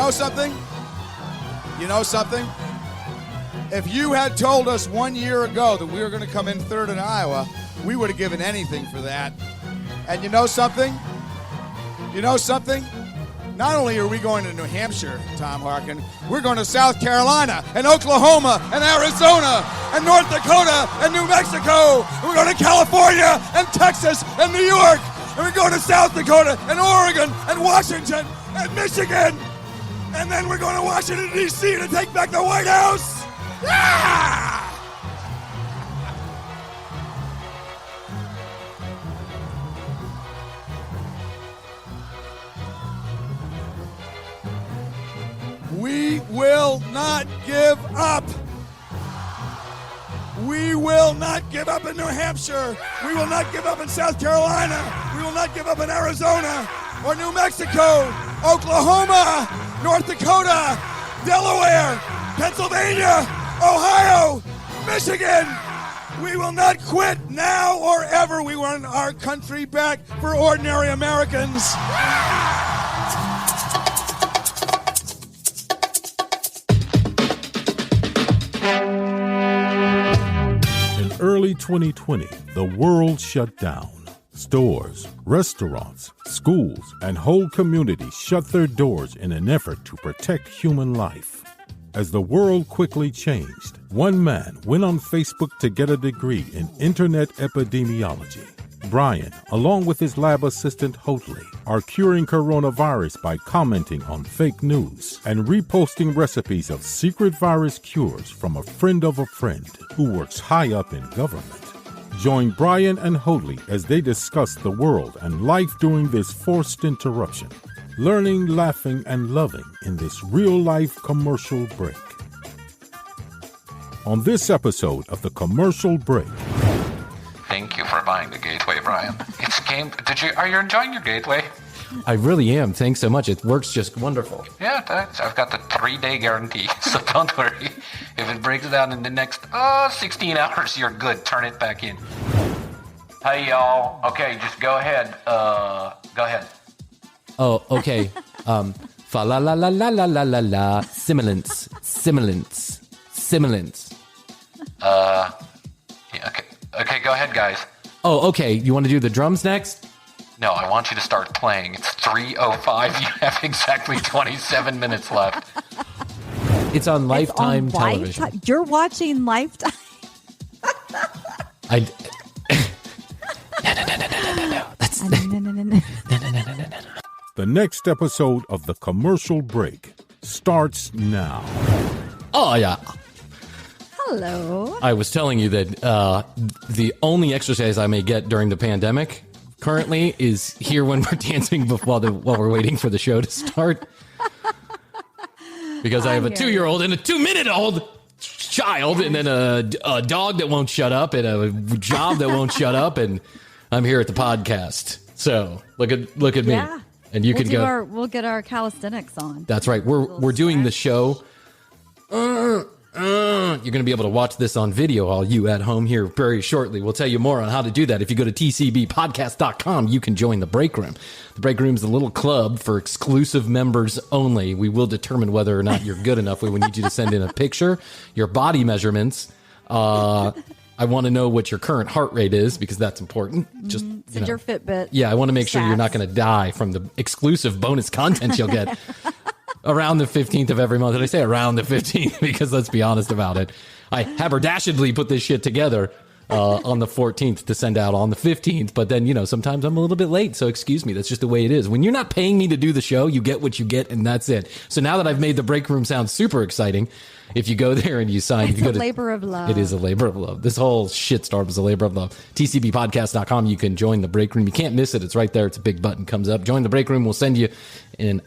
know something? You know something? If you had told us 1 year ago that we were going to come in third in Iowa, we would have given anything for that. And you know something? You know something? Not only are we going to New Hampshire, Tom Harkin, we're going to South Carolina and Oklahoma and Arizona and North Dakota and New Mexico. And we're going to California and Texas and New York. And we're going to South Dakota and Oregon and Washington and Michigan. And then we're going to Washington, D.C. to take back the White House. Ah! We will not give up. We will not give up in New Hampshire. We will not give up in South Carolina. We will not give up in Arizona or New Mexico, Oklahoma, North Dakota, Delaware, Pennsylvania, Ohio, Michigan. We will not quit now or ever. We want our country back for ordinary Americans. Early 2020, the world shut down. Stores, restaurants, schools, and whole communities shut their doors in an effort to protect human life. As the world quickly changed, one man went on Facebook to get a degree in internet epidemiology. Bryan, along with his lab assistant Hoadley, are curing coronavirus by commenting on fake news and reposting recipes of secret virus cures from a friend of a friend who works high up in government. Join Bryan and Hoadley as they discuss the world and life during this forced interruption, learning, laughing, and loving in this real-life commercial break. On this episode of The Commercial Break. Thank you for buying the Gateway, Bryan. Are you enjoying your Gateway? I really am. Thanks so much. It works just wonderful. Yeah, I've got the 3-day guarantee, so don't worry. If it breaks down in the next 16 hours, you're good. Turn it back in. Hey, y'all. Okay, just go ahead. Go ahead. Oh, okay. Fa la la la la la la la la. Similance. Yeah, okay. Okay, go ahead, guys. Oh, okay. You want to do the drums next? No, I want you to start playing. It's 3:05. You have exactly 27 minutes left. It's on Lifetime television. You're watching Lifetime? No. No. The next episode of The Commercial Break starts now. Oh, yeah. Hello. I was telling you that the only exercise I may get during the pandemic currently is here when we're dancing while we're waiting for the show to start. Because I have a 2-year-old and a 2-minute-old child, and then a dog that won't shut up, and a job that won't shut up, and I'm here at the podcast. So look at me, and you can go. We'll get our calisthenics on. That's right. We're doing the show. You're going to be able to watch this on video, all you at home here very shortly. We'll tell you more on how to do that. If you go to tcbpodcast.com, you can join the break room. The break room is a little club for exclusive members only. We will determine whether or not you're good enough. We would need you to send in a picture, your body measurements. I want to know what your current heart rate is because that's important. Just Send your Fitbit. Yeah, I want to make sure you're not going to die from the exclusive bonus content you'll get. Around the 15th of every month. And I say around the 15th because let's be honest about it. I haberdashedly put this shit together on the 14th to send out on the 15th. But then, sometimes I'm a little bit late. So excuse me. That's just the way it is. When you're not paying me to do the show, you get what you get and that's it. So now that I've made the break room sound super exciting, if you go there and you sign, it's a labor of love. It is a labor of love. This whole shitstorm is a labor of love. TCBpodcast.com. You can join the break room. You can't miss it. It's right there. It's a big button comes up. Join the break room. We'll send you an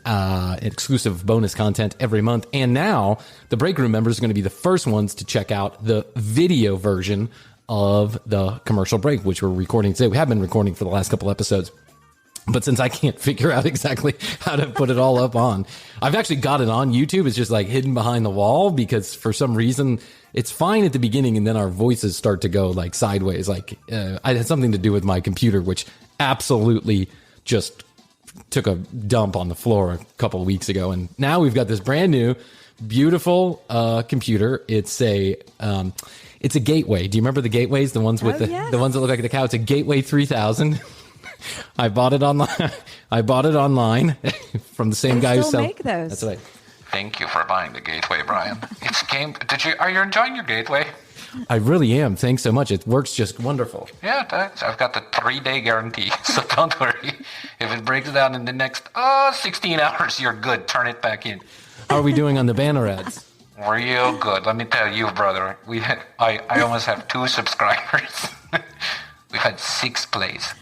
exclusive bonus content every month. And now the break room members are going to be the first ones to check out the video version of the commercial break, which we're recording today. We have been recording for the last couple episodes. But since I can't figure out exactly how to put it all up on, I've actually got it on YouTube. It's just like hidden behind the wall because for some reason it's fine at the beginning and then our voices start to go like sideways. Like I had something to do with my computer, which absolutely just took a dump on the floor a couple of weeks ago, and now we've got this brand new, beautiful computer. It's a Gateway. Do you remember the Gateways? The ones with the ones that look like the cow. It's a Gateway 3000. I bought it online. From the same guy who sells. Make those. That's right. Thank you for buying the Gateway, Brian. Are you enjoying your Gateway? I really am. Thanks so much. It works just wonderful. Yeah, thanks. I've got the 3-day guarantee, so don't worry. If it breaks down in the next 16 hours, you're good. Turn it back in. How are we doing on the banner ads? Real good. Let me tell you, brother. I almost have 2 subscribers. We've had 6 plays.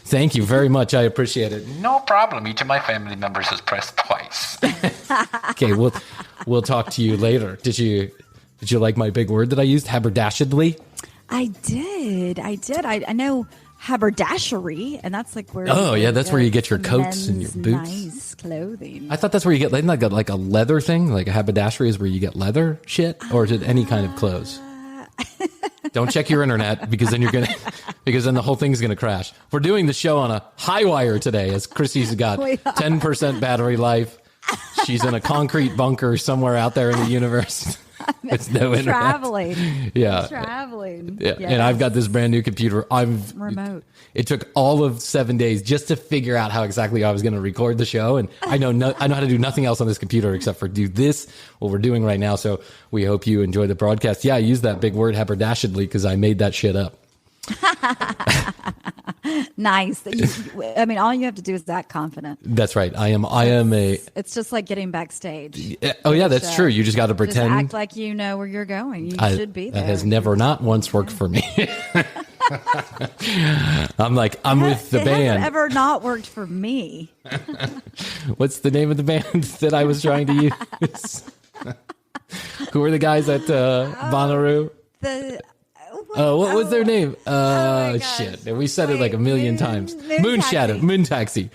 Thank you very much. I appreciate it. No problem. Each of my family members has pressed twice. Okay, we'll talk to you later. Did you like my big word that I used, haberdashedly? I did. I know haberdashery, and that's like where. Oh yeah, that's where you get your coats and your boots. Nice clothing. I thought that's where you get like a leather thing. Like a haberdashery is where you get leather shit, or is it any kind of clothes? Don't check your internet because then the whole thing's gonna crash. We're doing the show on a high wire today, as Krissy's got 10% battery life. She's in a concrete bunker somewhere out there in the universe. It's no internet. Traveling. Yeah. Traveling. Yeah. Yes. And I've got this brand new computer. Remote. It took all of 7 days just to figure out how exactly I was going to record the show. And I know how to do nothing else on this computer except for do this, what we're doing right now. So we hope you enjoy the broadcast. Yeah, I used that big word haberdashedly because I made that shit up. Nice. I mean, all you have to do is that confident. That's right. I am a. It's just like getting backstage. Oh yeah, that's true. You just got to pretend. Just act like you know where you're going. You should be there. That has never not once worked for me. I'm with the band. It hasn't ever not worked for me. What's the name of the band that I was trying to use? Who were the guys at Bonnaroo? What was their name? Shit. We said it like a million times. Moon Taxi.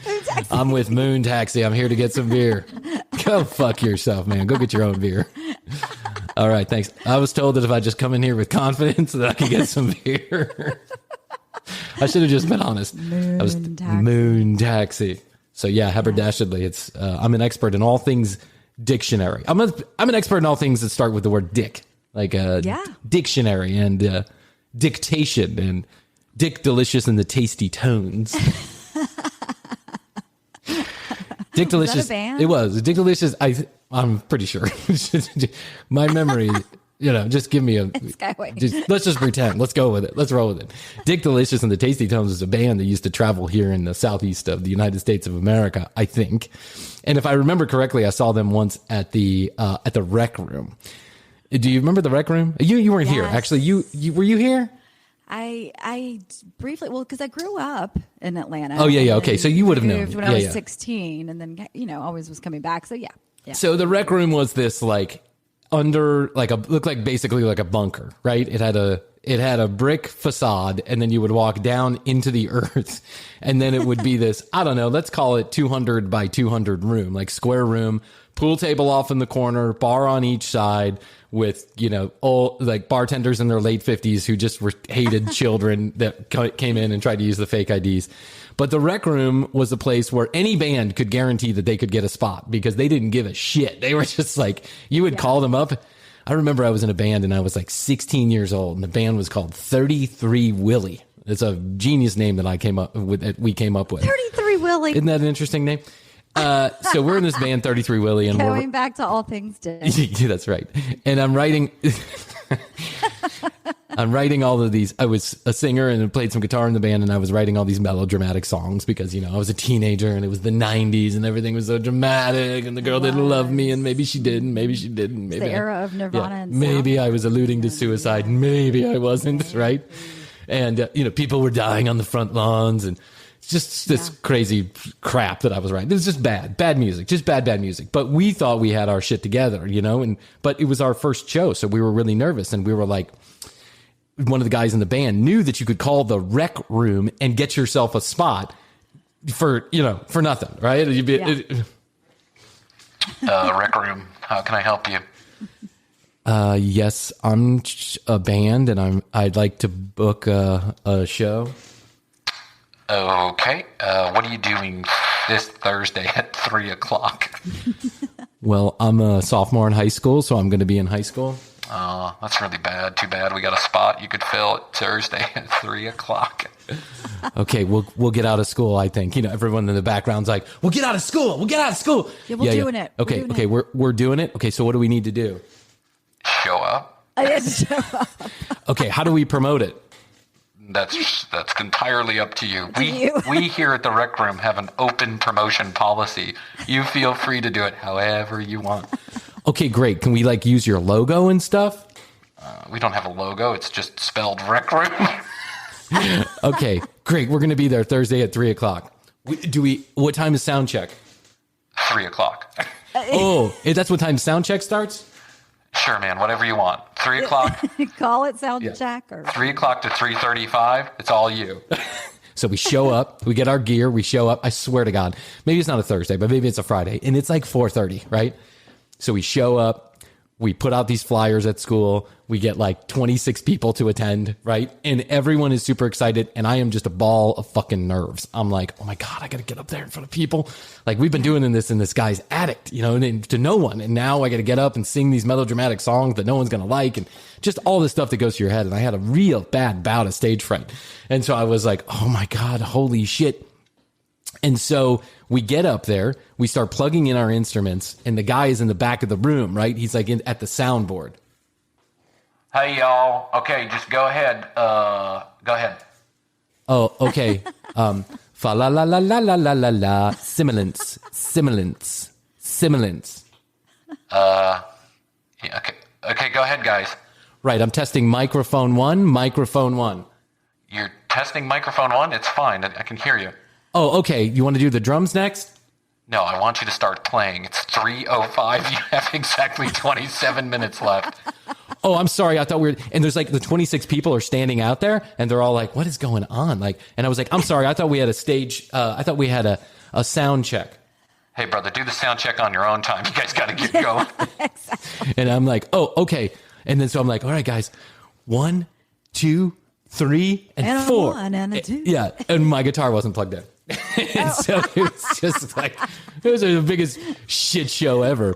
I'm with Moon Taxi. I'm here to get some beer. Go fuck yourself, man. Go get your own beer. All right, thanks. I was told that if I just come in here with confidence that I could get some beer. I should have just been honest. Moon Taxi. So yeah, haberdashedly. It's I'm an expert in all things dictionary. I'm an expert in all things that start with the word dick. Like dictionary and dictation and Dick Delicious and the Tasty Tones. Dick Delicious. Was that a band? It was Dick Delicious. I'm pretty sure. My memory, just give me let's just pretend. Let's go with it. Let's roll with it. Dick Delicious and the Tasty Tones is a band that used to travel here in the southeast of the United States of America, I think. And if I remember correctly, I saw them once at the Rec Room. Do you remember the Rec Room? You weren't here. Actually, you were you here? I briefly, because I grew up in Atlanta. Oh yeah. Okay. So you would have known. When I was 16 and then, always was coming back. So yeah. So the Rec Room was this looked like basically like a bunker, right? It had a brick facade, and then you would walk down into the earth, and then it would be this, I don't know, let's call it 200 by 200 room, like square room, pool table off in the corner, bar on each side with, all like bartenders in their late 50s who just hated children that came in and tried to use the fake IDs. But the Rec Room was a place where any band could guarantee that they could get a spot because they didn't give a shit. They were just like, you would call them up. I remember I was in a band and I was like 16 years old, and the band was called 33 Willie. It's a genius name that we came up with. 33 Willie. Isn't that an interesting name? So we're in this band 33 Willie, and going back to all things Dick. Yeah, that's right. And I'm writing all of these. I was a singer and played some guitar in the band, and I was writing all these melodramatic songs because, I was a teenager and it was the 90s and everything was so dramatic, and the girl didn't love me, and maybe she did, and maybe she didn't. Maybe it's the era of Nirvana. And maybe I was alluding to suicide. Maybe I wasn't, right? And, people were dying on the front lawns, and just this crazy crap that I was writing. It was just bad music, just bad music. But we thought we had our shit together, but it was our first show. So we were really nervous, and we were like, one of the guys in the band knew that you could call the Rec Room and get yourself a spot for nothing, right? Rec Room, how can I help you? Yes, I'm a band, and I'd like to book a show. Okay. What are you doing this Thursday at 3 o'clock? Well, I'm a sophomore in high school, so I'm going to be in high school. Oh, that's really bad. Too bad. We got a spot you could fill at Thursday at 3 o'clock. Okay, we'll get out of school, I think. Everyone in the background's like, we'll get out of school. We'll get out of school. Yeah, we're doing it. Okay, we're doing it. Okay, so what do we need to do? Show up. Okay, how do we promote it? That's entirely up to you. We here at the Rec Room have an open promotion policy. You feel free to do it however you want. Okay, great. Can we use your logo and stuff? We don't have a logo. It's just spelled Rec Room. Okay, great. We're going to be there Thursday at 3 o'clock. What time is sound check? 3 o'clock. Oh, that's what time sound check starts? Sure, man. Whatever you want. 3 o'clock. Call it sound check or 3 o'clock to 3:35. It's all you. So we show up, we get our gear, we show up. I swear to God, maybe it's not a Thursday, but maybe it's a Friday, and it's 4:30, right? So we show up, we put out these flyers at school, we get 26 people to attend, right? And everyone is super excited, and I am just a ball of fucking nerves. I'm like, oh my God, I got to get up there in front of people. We've been doing this in this guy's attic, and to no one. And now I got to get up and sing these melodramatic songs that no one's going to like, and just all this stuff that goes to your head. And I had a real bad bout of stage fright. And so I was like, oh my God, holy shit. And so we get up there, we start plugging in our instruments, and the guy is in the back of the room, right? He's at the soundboard. Hey, y'all. Okay, just go ahead. Go ahead. Oh, okay. Fa la la la la la la la la. Similance. Yeah, okay, go ahead, guys. Right, I'm testing microphone one. You're testing microphone 1? It's fine. I can hear you. Oh, okay. You want to do the drums next? No, I want you to start playing. It's 3:05. You have exactly 27 minutes left. Oh, I'm sorry. I thought we were, and there's the 26 people are standing out there, and they're all like, what is going on? And I was like, I'm sorry. I thought we had a stage. I thought we had a sound check. Hey, brother, do the sound check on your own time. You guys got to get going. Exactly. And I'm like, oh, okay. And then so I'm like, all right, guys, 1, 2, 3, and 4. 1 and a 2. Yeah, and my guitar wasn't plugged in. And so it was just it was the biggest shit show ever.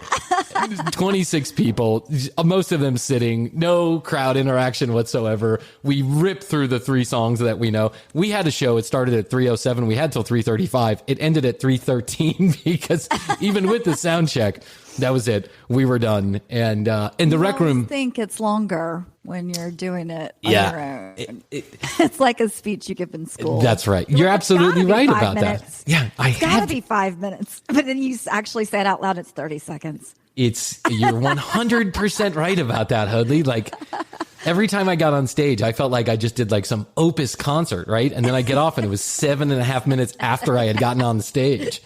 26 people, most of them sitting, no crowd interaction whatsoever. We ripped through the 3 songs that we know. We had a show. It started at 3:07. We had till 3:35. It ended at 3:13 because even with the sound check, that was it. We were done. And in the Rec Room, I think it's longer when you're doing it on Yeah. your own. It's like a speech you give in school. That's right. You're You're like, absolutely "Gotta be right 5 about minutes." that. Yeah, It's got to be 5 minutes. But then you actually say it out loud, it's 30 seconds. You're 100% right about that, Hoadley. Every time I got on stage, I felt like I just did some Opus concert, right? And then I get off and it was 7.5 minutes after I had gotten on the stage.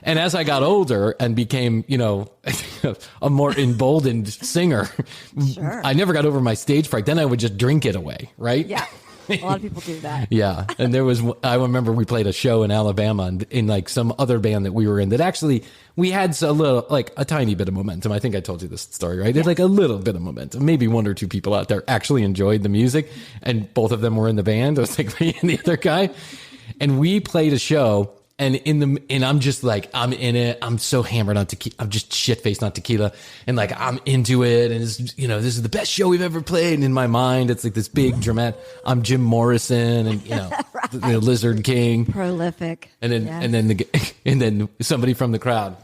And as I got older and became, a more emboldened singer, Sure. I never got over my stage fright. Then I would just drink it away, right? Yeah. A lot of people do that. Yeah. And I remember we played a show in Alabama and in some other band that we were in that actually we had a tiny bit of momentum. I think I told you this story, right? There's a little bit of momentum. Maybe 1 or 2 people out there actually enjoyed the music and both of them were in the band. It was me and the other guy. And we played a show. And I'm just I'm in it. I'm so hammered on tequila. I'm just shit faced on tequila. And I'm into it. And it's, this is the best show we've ever played. And in my mind, it's this big dramatic, I'm Jim Morrison and, Right. the Lizard King. Prolific. And then, Yes. and then somebody from the crowd.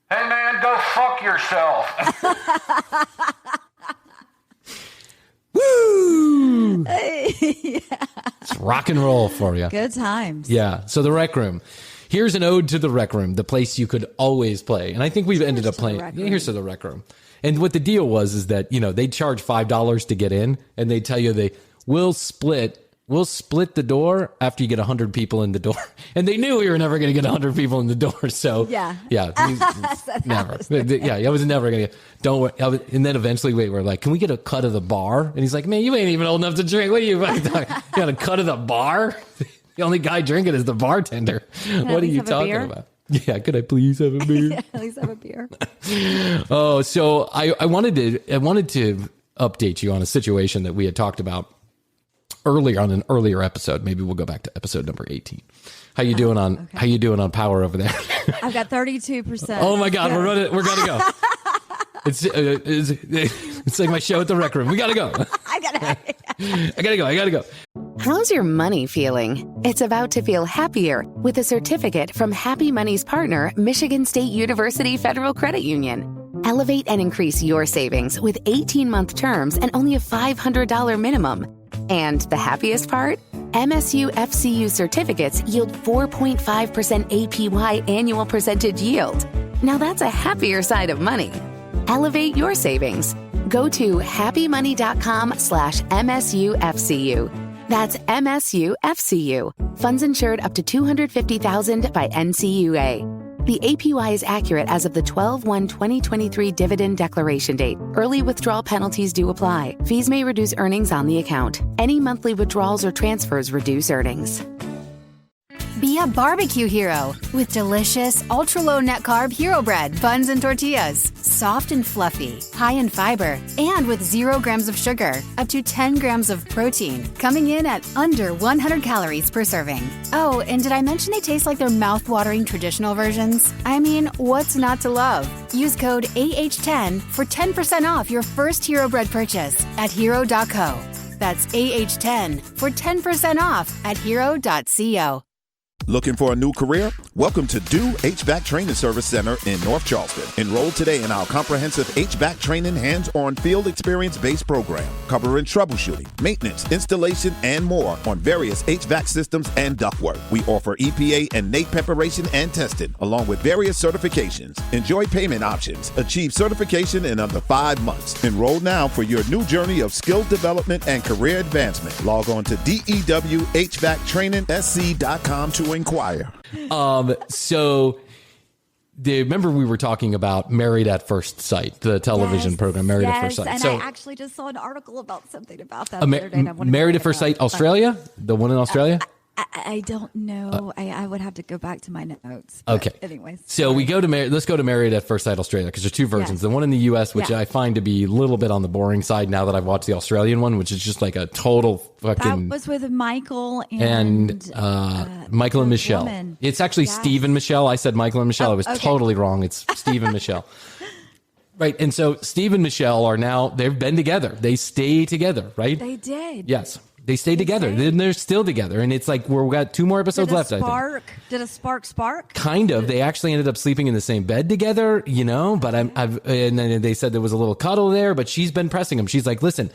Hey, man, go fuck yourself. Woo! Yeah. It's rock and roll for you. Good times. Yeah. So the Rec Room. Here's an ode to the Rec Room, the place you could always play. And I think we've ended up to the playing. Rec Yeah, Room. here's to the Rec Room. And what the deal was is that, they'd charge $5 to get in and they tell you we'll split the door after you get 100 people in the door. And they knew we were never going to get 100 people in the door. So Yeah. never. Yeah. I was never going to don't worry. And then eventually we were like, can we get a cut of the bar? And he's like, man, you ain't even old enough to drink. What are you fucking talking? You got a cut of the bar? The only guy drinking is the bartender. What are you talking about? Yeah, could I please have a beer? Yeah, at least have a beer. Oh, so I wanted to update you on a situation that we had talked about earlier on an earlier episode. Maybe we'll go back to episode number 18. How you doing on power over there? I've got 32%. Oh my God, we're gonna go. It's like my show at the rec room. We gotta go. I gotta go. How's your money feeling? It's about to feel happier with a certificate from Happy Money's partner, Michigan State University Federal Credit Union. Elevate and increase your savings with 18-month terms and only a $500 minimum. And the happiest part? MSU FCU certificates yield 4.5% APY annual percentage yield. Now that's a happier side of money. Elevate your savings. Go to happymoney.com/MSUFCU. That's MSUFCU. Funds insured up to $250,000 by NCUA. The APY is accurate as of the 12/1/2023 dividend declaration date. Early withdrawal penalties do apply. Fees may reduce earnings on the account. Any monthly withdrawals or transfers reduce earnings. Be a barbecue hero with delicious, ultra-low net carb Hero Bread, buns, and tortillas. Soft and fluffy, high in fiber, and with 0 grams of sugar, up to 10 grams of protein, coming in at under 100 calories per serving. Oh, and did I mention they taste like their mouth-watering traditional versions? I mean, what's not to love? Use code AH10 for 10% off your first Hero Bread purchase at hero.co. That's AH10 for 10% off at hero.co. Looking for a new career? Welcome to Do HVAC Training Service Center in North Charleston. Enroll today in our comprehensive HVAC training hands-on field experience-based program, covering troubleshooting, maintenance, installation, and more on various HVAC systems and ductwork. We offer EPA and NAEP preparation and testing, along with various certifications. Enjoy payment options. Achieve certification in under 5 months. Enroll now for your new journey of skill development and career advancement. Log on to DEWHVACTrainingSC.com to inquire. So remember we were talking about Married at First Sight, the television program Married at First Sight. And So I actually just saw an article about something about that the other day. Married at First Sight, Australia? The one in Australia? I don't know. I would have to go back to my notes. Okay. Anyways. So let's go to Married at First Sight Australia, because there's two versions. Yes. The one in the U.S., which Yeah. I find to be a little bit on the boring side now that I've watched the Australian one, which is just like a total fucking... That was with Michael and Michael and Michelle. woman. It's actually Yes. Steve and Michelle. I said Michael and Michelle. I was okay. totally wrong. It's Steve and Michelle. Right. And so Steve and Michelle they've been together. They stay together, right? They did. Yes. They stay together. Then they're still together. And it's like, we've got 2 more episodes left, I think. Did a spark? Kind of. They actually ended up sleeping in the same bed together, but and then they said there was a little cuddle there, but she's been pressing him. She's like, listen,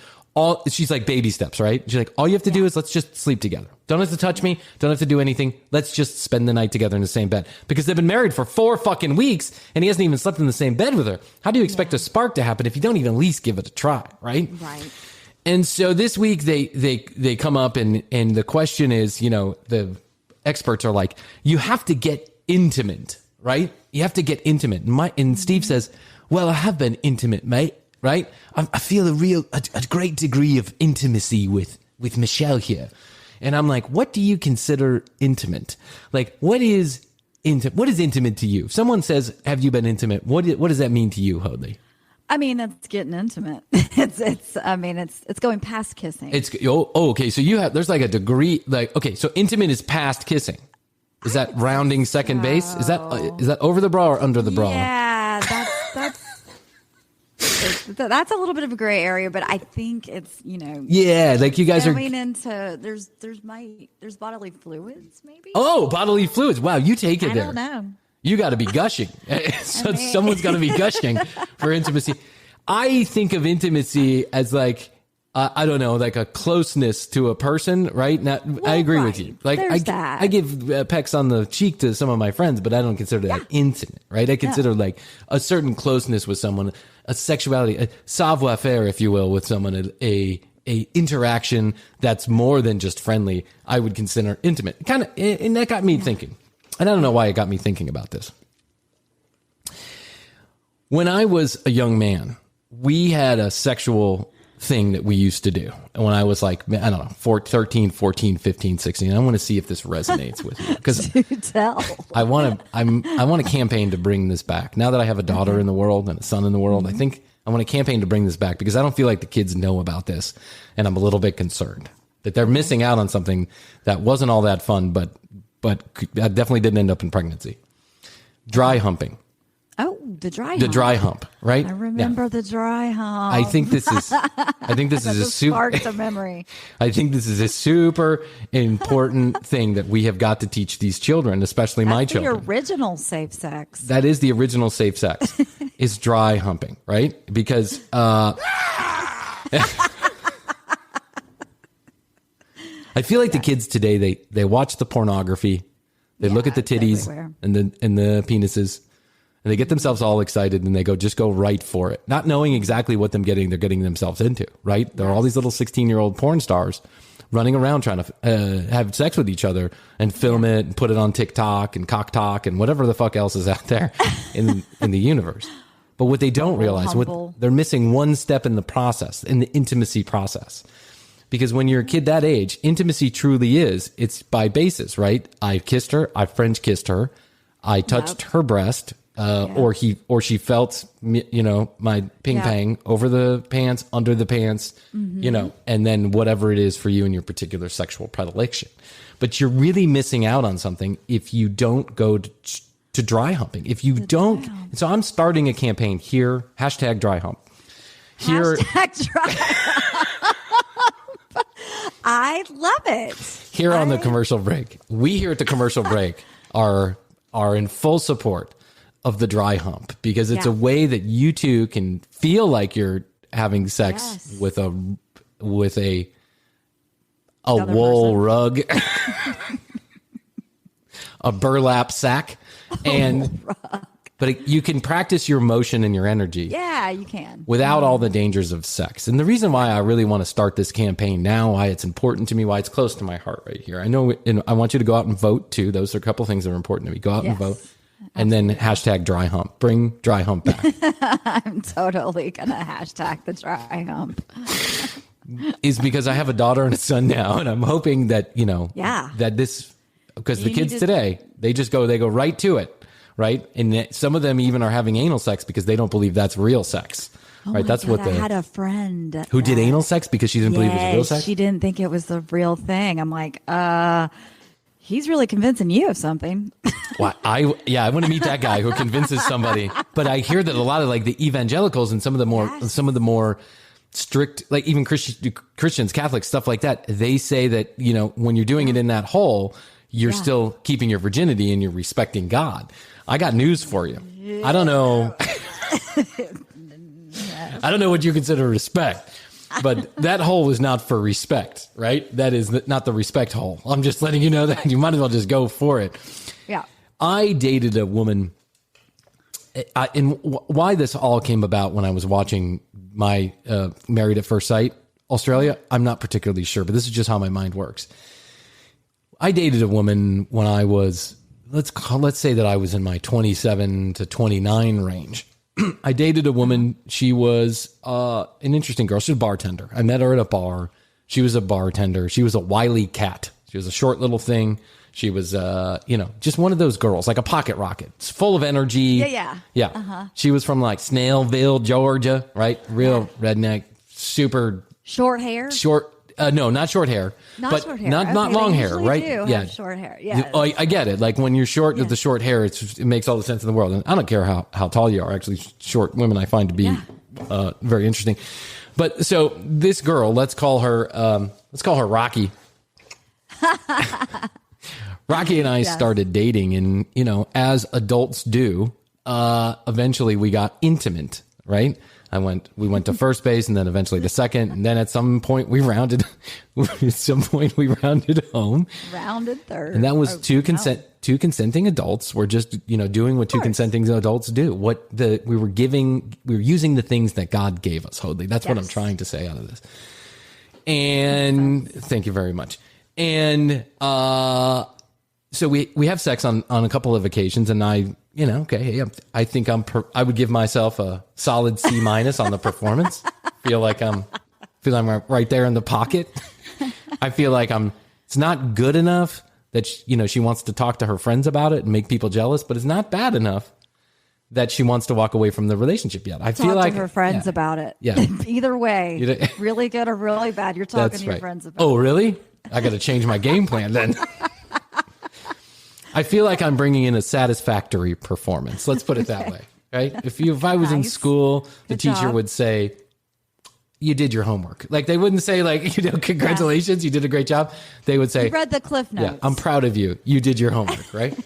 she's like baby steps, right? She's like, all you have to do is let's just sleep together. Don't have to touch me. Don't have to do anything. Let's just spend the night together in the same bed, because they've been married for 4 fucking weeks and he hasn't even slept in the same bed with her. How do you expect a spark to happen if you don't even at least give it a try? Right. Right. And so this week they come up and the question is, the experts are like, you have to get intimate, right? You have to get intimate. And Steve says, well, I have been intimate, mate, right? I feel a great degree of intimacy with Michelle here. And I'm like, what do you consider intimate? Like, what is intimate to you? If someone says, have you been intimate? What does that mean to you, Hoadley? I mean, it's getting intimate. It's going past kissing. Okay. So there's like a degree, so intimate is past kissing. Is that rounding second base? Is that over the bra or under the bra? Yeah, that's a little bit of a gray area, but I think it's, Yeah, like you guys are going into there's bodily fluids, maybe. Oh, bodily fluids. Wow, you take it there. I don't know. You got to be gushing. Someone's got to be gushing for intimacy. I think of intimacy as like, I don't know, like a closeness to a person, right? I agree with you. Like I give pecks on the cheek to some of my friends, but I don't consider that intimate, right? I consider like a certain closeness with someone, a sexuality, a savoir faire, if you will, with someone, a interaction that's more than just friendly. I would consider intimate. And that got me thinking. And I don't know why it got me thinking about this. When I was a young man, we had a sexual thing that we used to do. And when I was like, I don't know, 13, 14, 15, 16, I want to see if this resonates with you. Because I want to campaign to bring this back. Now that I have a daughter in the world and a son in the world, I think I want to campaign to bring this back, because I don't feel like the kids know about this. And I'm a little bit concerned. that they're missing out on something that wasn't all that fun, but definitely didn't end up in pregnancy. Dry humping. Oh, the dry hump. The dry hump, right? I remember the dry hump. I think this is a sparked a memory. I think this is a super important thing that we have got to teach these children, especially my children. The original safe sex. That is the original safe sex. Is dry humping, right? Because I feel like the kids today they watch the pornography, they look at the titties and the penises, and they get themselves all excited and they go right for it, not knowing exactly what they're getting themselves into. Right? There are all these little 16-year-old porn stars running around trying to have sex with each other and film it and put it on TikTok and CockTok and whatever the fuck else is out there in the universe. But what they don't realize, they're missing one step in the process, in the intimacy process. Because when you're a kid that age, intimacy truly it's by basis, right? I kissed her, I French kissed her, I touched her breast, or she felt, my ping pang over the pants, under the pants, and then whatever it is for you and your particular sexual predilection. But you're really missing out on something if you don't go to dry humping. If you don't, so I'm starting a campaign here, hashtag dry hump. Here, hashtag dry hump. I love it. Here on the commercial break, we here at the commercial break are in full support of the dry hump because it's a way that you two can feel like you're having sex with a wool rug, a burlap sack, but you can practice your motion and your energy. Yeah, you can. Without all the dangers of sex. And the reason why I really want to start this campaign now, why it's important to me, why it's close to my heart right here. I know I want you to go out and vote too. Those are a couple of things that are important to me. Go out and vote. And then hashtag dry hump. Bring dry hump back. I'm totally going to hashtag the dry hump. Is because I have a daughter and a son now. And I'm hoping that, that this, because the kids today, they go right to it. Right. And some of them even are having anal sex because they don't believe that's real sex. Right. That's what I had a friend who did anal sex because she didn't believe it was real sex. She didn't think it was the real thing. I'm like, he's really convincing you of something. Well, I want to meet that guy who convinces somebody. But I hear that a lot of like the evangelicals and some of the more strict, like even Christians, Catholics, stuff like that. They say that, when you're doing it in that hole, you're still keeping your virginity and you're respecting God. I got news for you. I don't know. I don't know what you consider respect, but that hole is not for respect, right? That is not the respect hole. I'm just letting you know that you might as well just go for it. Yeah. I dated a woman, and why this all came about when I was watching my Married at First Sight Australia, I'm not particularly sure, but this is just how my mind works. I dated a woman when I was, let's say that I was in my 27 to 29 range. I dated a woman. She was an interesting girl. She was a bartender. I met her at a bar. She was a bartender. She was a wily cat. She was a short little thing. She was, just one of those girls, like a pocket rocket. It's full of energy. Yeah. Uh-huh. She was from like Snellville, Georgia, right? Real redneck, super short hair. No, not short hair. Not long hair, right? Yeah, short hair. Yeah, I get it. Like when you're short with the short hair, it makes all the sense in the world. And I don't care how tall you are. Actually, short women I find to be very interesting. But so this girl, let's call her Rocky. Rocky and I started dating, and as adults do, eventually we got intimate, right? We went to first base and then eventually to second. And then at some point we rounded home. Rounded third. And that was two consenting adults were just, doing what two consenting adults do. We were using the things that God gave us, Hoadley. That's what I'm trying to say out of this. And thank you very much. And, so we have sex on a couple of occasions, and I think I would give myself a solid C- on the performance. feel like I'm right there in the pocket. I feel like it's not good enough that she wants to talk to her friends about it and make people jealous, but it's not bad enough that she wants to walk away from the relationship yet. I Talk feel like to her friends about it. Yeah. Either way, really good or really bad, you're talking That's to your right. friends about it. Oh, really? I got to change my game plan then. I feel like I'm bringing in a satisfactory performance. Let's put it that way, right? If I was in school, the Good teacher job. would say, you did your homework. Like they wouldn't say like, congratulations, you did a great job. They would say, You read the Cliff Notes. yeah, I'm proud of you. You did your homework, right?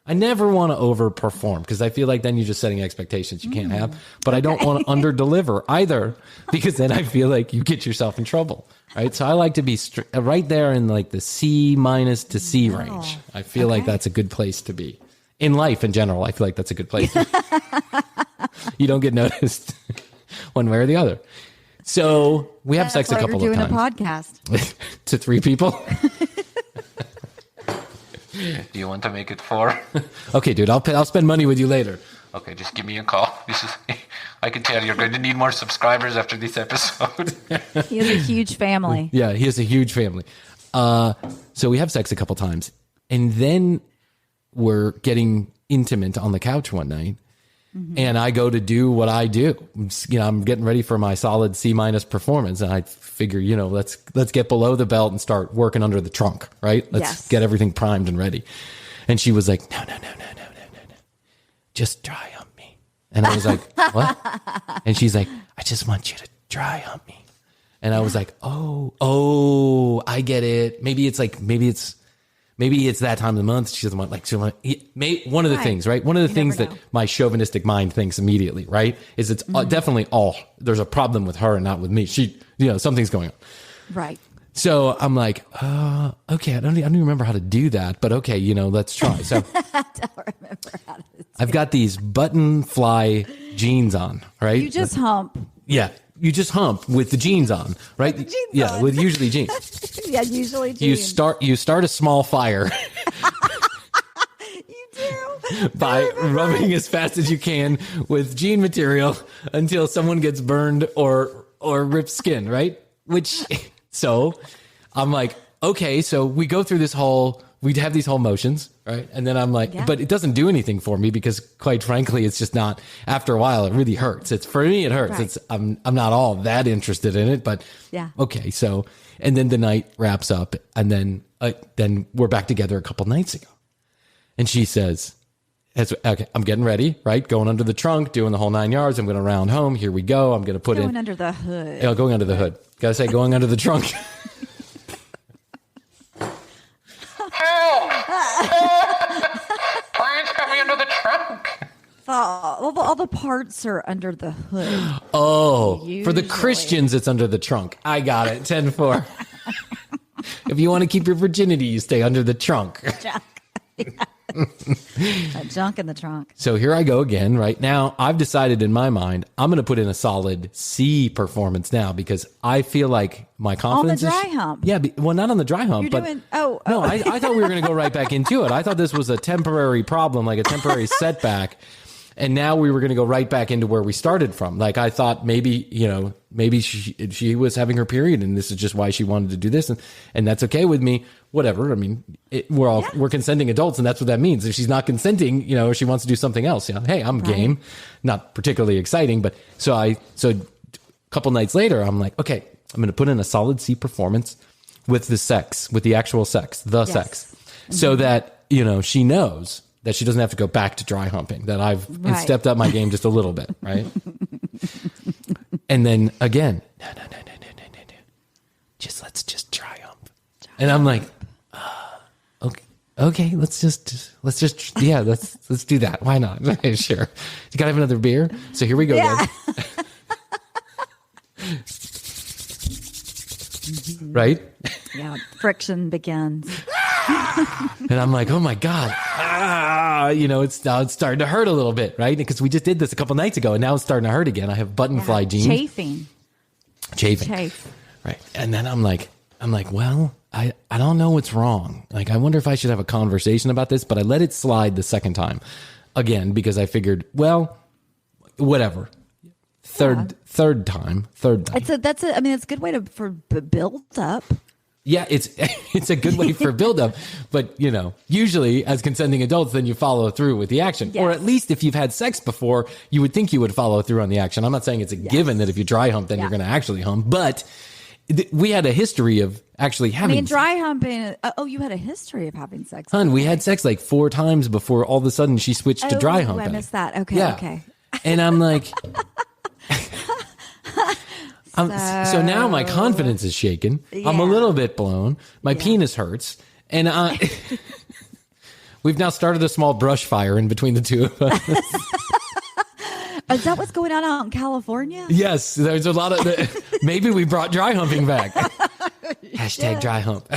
I never want to overperform because I feel like then you're just setting expectations you can't have. But I don't want to underdeliver either because then I feel like you get yourself in trouble, right? So I like to be right there in like the C- to C range. I feel like that's a good place to be. In life in general, I feel like that's a good place. You don't get noticed one way or the other. So we have sex a couple of You're doing times. a podcast. To 3 people. Do you want to make it 4? Okay, dude, I'll spend money with you later. Okay, just give me a call. I can tell you're going to need more subscribers after this episode. He has a huge family. Yeah, he has a huge family. So we have sex a couple times, and then we're getting intimate on the couch one night, and I go to do what I do. I'm getting ready for my solid C- performance, and I figure, let's get below the belt and start working under the trunk, right? Let's get everything primed and ready. And she was like, no, just dry hump me. And I was like, what? And she's like, I just want you to dry hump me. And I was like, oh, I get it. Maybe it's that time of the month. She doesn't want one of the things, right? One of the things that my chauvinistic mind thinks immediately, right? Is it's definitely there's a problem with her and not with me. She, something's going on. Right. So I'm like, okay, I don't even remember how to do that, but okay, let's try. So I don't remember how to do I've got these button fly jeans on, right? You just hump. Yeah. You just hump with the jeans on, right? On. With usually jeans. Yeah, usually jeans. You start a small fire. You do. By rubbing as fast as you can with jean material until someone gets burned or ripped skin, right? So I'm like, okay, so we go through we'd have these whole motions, right? And then I'm like, but it doesn't do anything for me because quite frankly, it's just not, after a while, it really hurts. For me, it hurts. Right. I'm not all that interested in it, but okay. So, and then the night wraps up and then we're back together a couple nights ago. And she says, okay, I'm getting ready, right? Going under the trunk, doing the whole 9 yards. I'm going to round home. Here we go. I'm going to put Going under the hood. Yeah, going under the hood. Gotta say, going under the trunk. Brian's got me under the trunk. All the parts are under the hood. Oh, for the Usually. Christians, it's under the trunk. I got it. 10-4. If you want to keep your virginity, you stay under the trunk. Junk in the trunk. So here I go again. Right now, I've decided in my mind, I'm going to put in a solid C performance now because I feel like my confidence On the dry hump. Yeah, well, not on the dry hump, You're but doing. no, I thought we were going to go right back into it. I thought this was a temporary problem, like a temporary setback. And now we were going to go right back into where we started from. Like I thought maybe she was having her period and this is just why she wanted to do this. And that's okay with me. Whatever. I mean, we're consenting adults and that's what that means. If she's not consenting, or she wants to do something else, hey, I'm game. Not particularly exciting, but so a couple nights later, I'm like, okay, I'm going to put in a solid C performance with the actual sex, sex, so that, she knows that she doesn't have to go back to dry humping, that I've stepped up my game just a little bit, right? And then again, no. Let's just dry hump. And I'm like, okay, let's do that. Why not? Sure. You gotta have another beer. So here we go then. Right? Yeah, friction begins. And I'm like, oh my God. It's starting to hurt a little bit, right? Because we just did this a couple nights ago and now it's starting to hurt again. I have button fly jeans. Chafing. Right. And then I'm like, well, I don't know what's wrong. Like, I wonder if I should have a conversation about this, but I let it slide the second time again, because I figured, well, whatever. Third time. It's a good way for build up. Yeah, it's a good way for buildup, but usually as consenting adults, then you follow through with the action, or at least if you've had sex before, you would think you would follow through on the action. I'm not saying it's a given that if you dry hump, then you're going to actually hump, but we had a history of actually having. Dry humping. You had a history of having sex. Hun, we had sex like 4 times before all of a sudden she switched to dry humping. I missed that. Okay, okay. And I'm like. So now my confidence is shaken. Yeah. I'm a little bit blown. My penis hurts. And we've now started a small brush fire in between the two of us. Is that what's going on out in California? Yes. There's a lot of... maybe we brought dry humping back. Hashtag dry hump.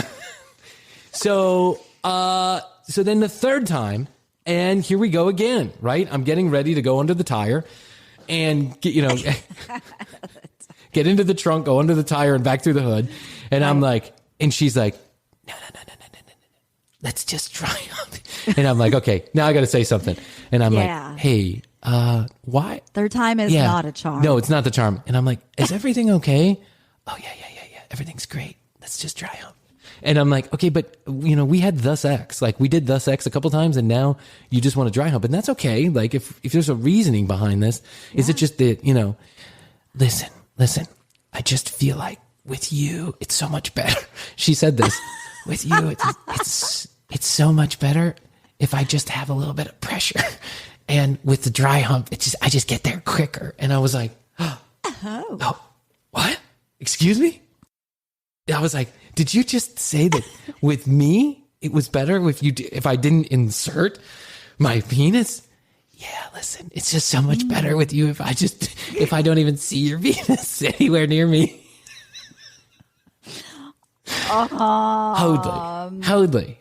So then the third time, and here we go again, right? I'm getting ready to go under the tire and, get into the trunk, go under the tire and back through the hood. And I'm like, and she's like, no. Let's just dry hump. And I'm like, okay, now I got to say something. And I'm like, hey, why? Third time is not a charm. No, it's not the charm. And I'm like, is everything okay? Oh, yeah. Everything's great. Let's just dry hump. And I'm like, okay, but we had the sex. Like we did the sex a couple times and now you just want to dry hump. And that's okay. Like if there's a reasoning behind this, is it just that, Listen, I just feel like with you, it's so much better. She said this. With you, it's so much better if I just have a little bit of pressure. And with the dry hump, I just get there quicker. And I was like, oh, what? Excuse me? I was like, did you just say that with me, it was better if I didn't insert my penis? Yeah, listen, it's just so much better with you if I don't even see your penis anywhere near me. Hoadley.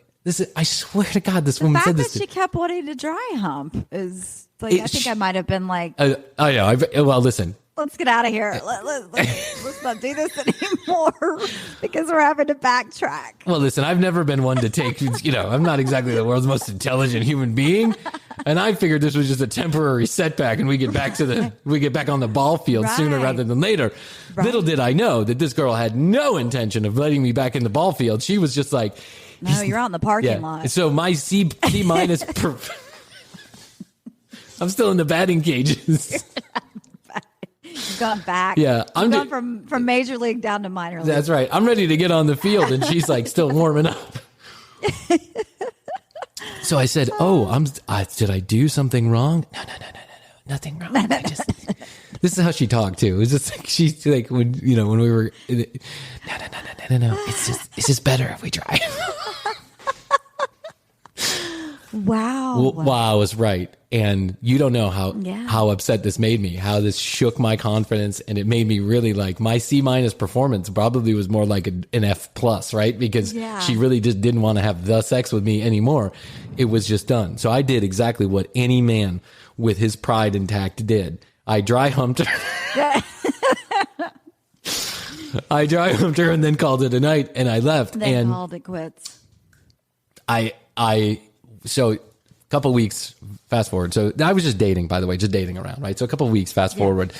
I swear to God, this woman said this. The fact that she kept wanting to dry hump is like, I think I might have been like, I know. Well, listen. Let's get out of here. Let's not do this anymore because we're having to backtrack. Well, listen, I've never been one to take, I'm not exactly the world's most intelligent human being. And I figured this was just a temporary setback and we get back on the ball field sooner rather than later. Right. Little did I know that this girl had no intention of letting me back in the ball field. She was just like, no, you're out in the parking lot. So my C minus, I'm still in the batting cages. You've gone back. Yeah. You've gone from major league down to minor league. That's right. I'm ready to get on the field and she's like still warming up. So I said, did I do something wrong? No. Nothing wrong. This is how she talked too. It was just like, she's like, when we were, no. It's just better if we try. Wow. Well, wow was right. And you don't know how upset this made me, how this shook my confidence. And it made me really like my C- performance probably was more like an F+, right? Because she really just didn't want to have the sex with me anymore. It was just done. So I did exactly what any man with his pride intact did. I dry humped her. I dry humped her and then called it a night and I left. Then called it quits. So a couple weeks fast forward. So I was just dating, by the way, just dating around, right? So a couple weeks fast forward.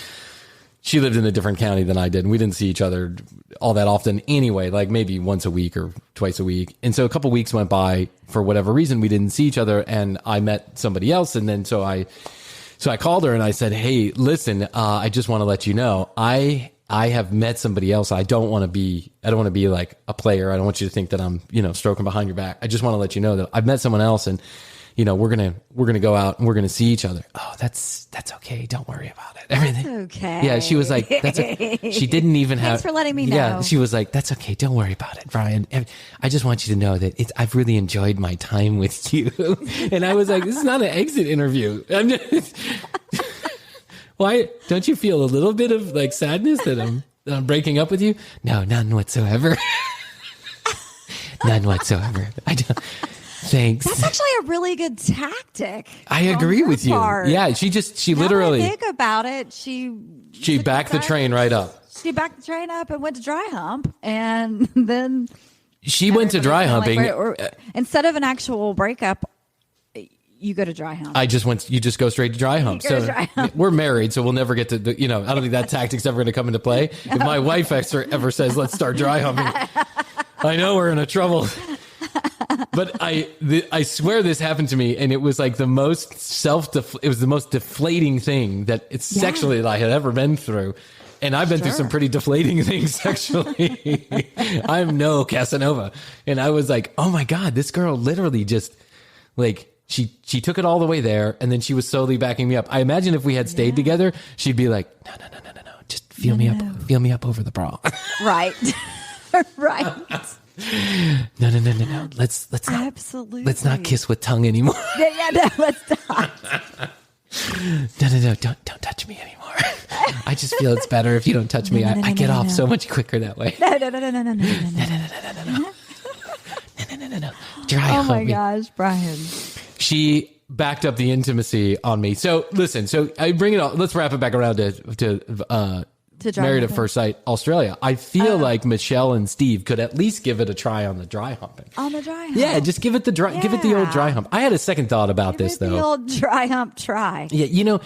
She lived in a different county than I did, and we didn't see each other all that often anyway, like maybe once a week or twice a week. And so a couple weeks went by for whatever reason. We didn't see each other, and I met somebody else. And then so I called her and I said, hey, listen, I just want to let you know, I have met somebody else. I don't want to be like a player. I don't want you to think that I'm, stroking behind your back. I just want to let you know that I've met someone else and, we're going to go out and we're going to see each other. Oh, that's okay. Don't worry about it. Everything. That's okay. Yeah. She was like, she didn't even have, thanks for letting me know. Yeah. She was like, that's okay. Don't worry about it, Bryan. I just want you to know that I've really enjoyed my time with you. And I was like, this is not an exit interview. I'm just, why don't you feel a little bit of like sadness that I'm breaking up with you? No, none whatsoever. None whatsoever. I don't. Thanks. That's actually a really good tactic. I agree with you. Yeah, she literally. Now that I think about it, she backed the train right up. She backed the train up and went to dry hump, and then she went to dry humping. Instead of an actual breakup, you go to dry hump. You just go straight to dry hump. So dry hump. We're married, so we'll never get to I don't think that tactic's ever going to come into play. No. If my wife ever says, let's start dry humping, I know we're in a trouble. But I swear this happened to me, and it was like the most it was the most deflating thing sexually that I had ever been through. And I've been through some pretty deflating things sexually. I'm no Casanova. And I was like, oh my God, this girl literally just like, she took it all the way there, and then she was slowly backing me up. I imagine if we had stayed together, she'd be like, no, just feel me up over the bra. Right. Right. No. Let's not. Absolutely. Let's not kiss with tongue anymore. No, let's not. No, don't touch me anymore. I just feel it's better if you don't touch me. I get off so much quicker that way. No. Dry Oh my humping. gosh, Bryan. She backed up the intimacy on me. So listen, I bring it all. Let's wrap it back around to Married at First Sight, Australia. I feel like Michelle and Steve could at least give it a try on the dry humping. On the dry hump. Yeah, just give it the old dry hump. I had a second thought about this though. The old dry hump try. Yeah,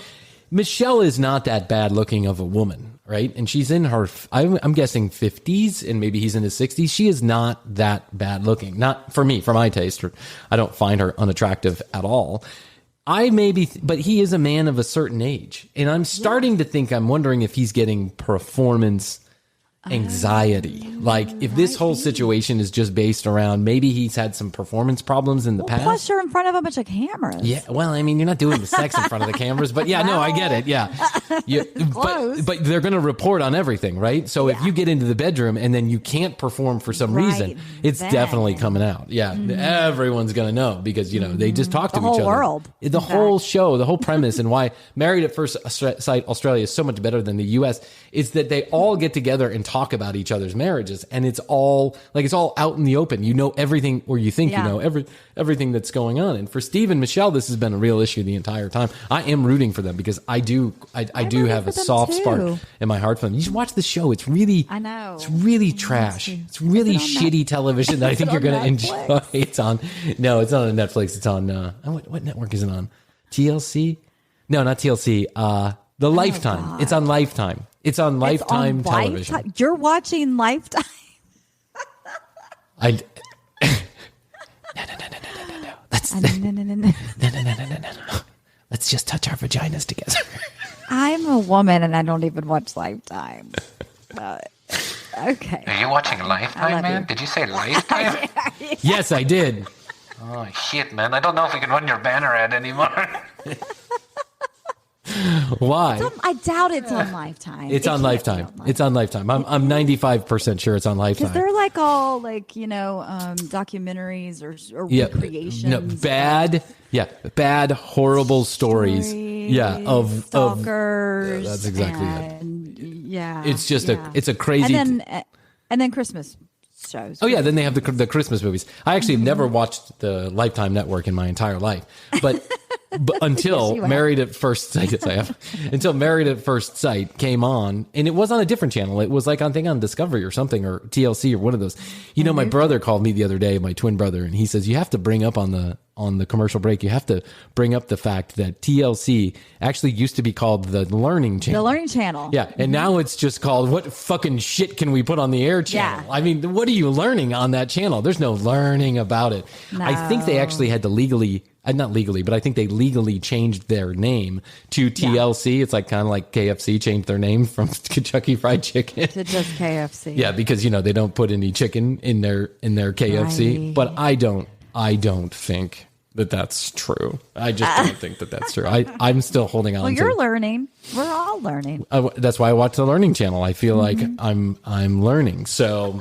Michelle is not that bad looking of a woman, right? And she's in her, I'm guessing 50s, and maybe he's in his 60s. She is not that bad looking. Not for me, for my taste. I don't find her unattractive at all. But he is a man of a certain age. And I'm starting to think, I'm wondering if he's getting performance anxiety. Like if this whole situation is just based around, maybe he's had some performance problems in the past. Plus you're in front of a bunch of cameras. Yeah. Well, I mean, you're not doing the sex in front of the cameras, but yeah, no, I get it. Yeah. Close. But they're going to report on everything, right? So if you get into the bedroom and then you can't perform for some reason, it's definitely coming out. Yeah. Everyone's going to know because, they just talk to each other. The whole world. The whole show, the whole premise and why Married at First Sight Australia is so much better than the US is that they all get together and talk about each other's marriages, and it's all out in the open. You know everything, or you think you know everything that's going on. And for Steve and Michelle, this has been a real issue the entire time. I am rooting for them because I do have a soft spark in my heart for them. You should watch the show. It's really, I know, it's really trash. It's really shitty television that I think you're going to enjoy. It's on. No, it's not on Netflix. It's on. What network is it on? TLC? No, not TLC. The Lifetime. God. It's on Lifetime. It's on Lifetime television. Lifetime? You're watching Lifetime? No. No. Let's just touch our vaginas together. I'm a woman and I don't even watch Lifetime. Okay. Are you watching Lifetime, man? Did you say Lifetime? Yes, I did. Oh, shit, man. I don't know if we can run your banner ad anymore. Why? I doubt it's on Lifetime. It's on Lifetime. It's on Lifetime. I'm 95% sure it's on Lifetime. Because they're like all documentaries or recreations. No, bad, horrible stories. Yeah, of stalkers. That's exactly it. Yeah, it's just it's a crazy. And then Christmas shows. Oh yeah, then they have the Christmas movies. I actually have never watched the Lifetime network in my entire life, but until Married at First Sight, yes, I have. Until Married at First Sight came on, and it was on a different channel. It was like on Discovery or something, or TLC or one of those. My brother called me the other day, my twin brother, and he says you have to bring up on the commercial break, you have to bring up the fact that TLC actually used to be called the Learning Channel. The Learning Channel. Yeah, and now it's just called What Fucking Shit Can We Put on the Air Channel? Yeah. I mean, what are you learning on that channel? There's no learning about it. No. I think they actually had to not legally, but I think they legally changed their name to TLC. Yeah. It's like kind of like KFC changed their name from Kentucky Fried Chicken to just KFC. Yeah, because they don't put any chicken in their KFC. Right. But I don't think that that's true. I just don't think that that's true. I'm still holding on. Well, you're learning. We're all learning. That's why I watch the Learning Channel. I feel like I'm learning. So